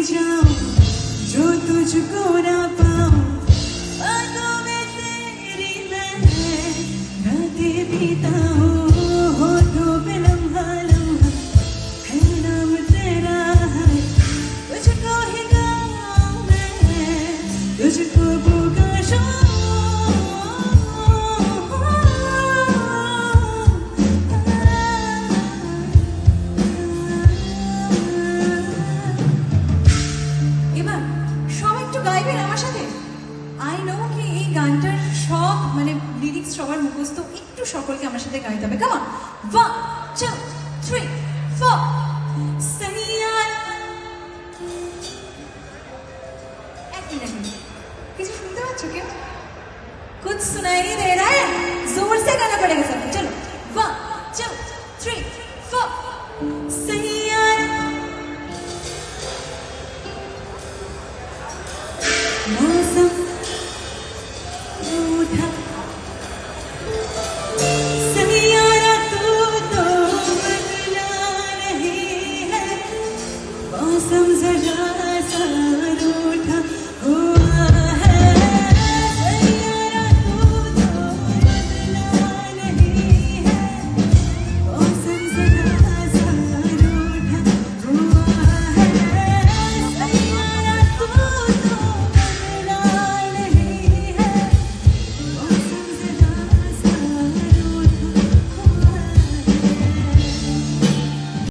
जाऊं जो तुझको ना पाऊं बातों में तेरी मैं रातें बिताऊं होठों पे लम्हा लम्हा है नाम तेरा है तुझको ही गाऊं मैं तुझको पुकारूं এবার সবাই একটু গাইবেন আমার সাথে আই নো কি এই গানটার সব মানে লিরিক্স সবার মুখস্থ একটু সকলকে আমার সাথে গাইতে হবে কাম অন 1 2 3 4 সৈয়া এক মিনিট কিছু শুনতে পাচ্ছ কেউ कुछ सुनाई नहीं दे रहा है जोर से गाना पड़ेगा सबको चलो 1 2 3 4